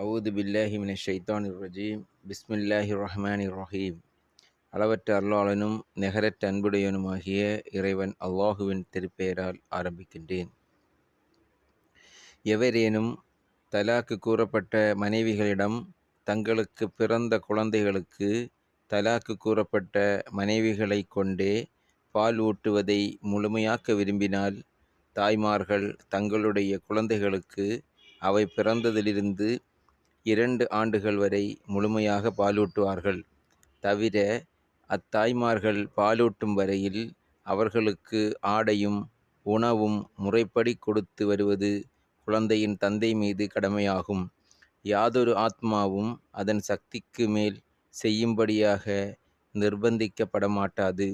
அவுது பில்லாஹி மினஷ் ஷைத்தானிர் ரஜீம். பிஸ்மில்லாஹிர் ரஹ்மானிர் ரஹீம். அளவற்ற அருளாளனும் நிகரற்ற அன்புடையனுமாகிய இறைவன் அல்லாஹுவின் திருப்பெயரால் ஆரம்பிக்கின்றேன். எவரேனும் தலாக்கு கூறப்பட்ட மனைவிகளிடம் தங்களுக்கு பிறந்த குழந்தைகளுக்கு தலாக்கு கூறப்பட்ட மனைவிகளை கொண்டே பால் ஊட்டுவதை முழுமையாக்க விரும்பினால், தாய்மார்கள் தங்களுடைய குழந்தைகளுக்கு அவை பிறந்ததிலிருந்து 2 ஆண்டுகள் வரை முழுமையாக பாலூட்டுவார்கள். தவிர அத்தாய்மார்கள் பாலூட்டும் வரையில் அவர்களுக்கு ஆடையும் உணவும் முறைப்படி கொடுத்து வருவது குழந்தையின் தந்தை மீது கடமையாகும். யாதொரு ஆத்மாவும் அதன் சக்திக்கு மேல் செய்யும்படியாக நிர்பந்திக்கப்பட மாட்டாது.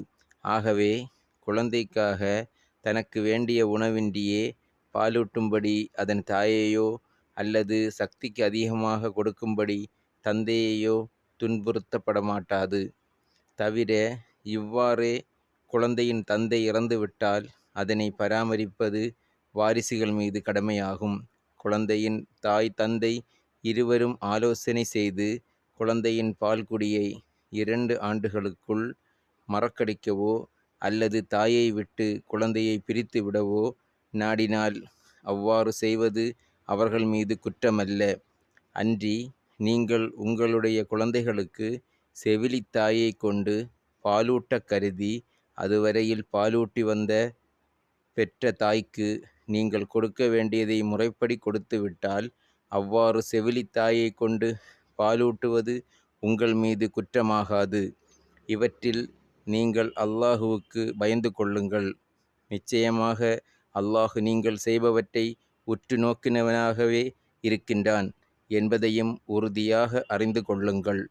ஆகவே குழந்தைக்காக தனக்கு வேண்டிய உணவின்றியே பாலூட்டும்படி அதன் தாயையோ அல்லது சக்திக்கு அதிகமாக கொடுக்கும்படி தந்தையையோ துன்புறுத்தப்பட மாட்டாது. தவிர இவ்வாறே குழந்தையின் தந்தை இறந்துவிட்டால் அதனை பராமரிப்பது வாரிசுகள் மீது கடமையாகும். குழந்தையின் தாய் தந்தை இருவரும் ஆலோசனை செய்து குழந்தையின் பால்குடியை 2 ஆண்டுகளுக்குள் மறக்கடிக்கவோ அல்லது தாயை விட்டு குழந்தையை பிரித்து விடவோ நாடினால் அவ்வாறு செய்வது அவர்கள் மீது குற்றமல்ல. அன்றி நீங்கள் உங்களுடைய குழந்தைகளுக்கு செவிலித்தாயை கொண்டு பாலூட்டக் கருதி அதுவரையில் பாலூட்டி வந்த பெற்ற தாய்க்கு நீங்கள் கொடுக்க வேண்டியதை முறைப்படி கொடுத்துவிட்டால் அவ்வாறு செவிலித்தாயை கொண்டு பாலூட்டுவது உங்கள் மீது குற்றமாகாது. இவற்றில் நீங்கள் அல்லாஹுவுக்கு பயந்து கொள்ளுங்கள். நிச்சயமாக அல்லாஹு நீங்கள் செய்பவற்றை உற்று நோக்கினவனாகவே இருக்கின்றான் என்பதையும் உறுதியாக அறிந்து கொள்ளுங்கள்.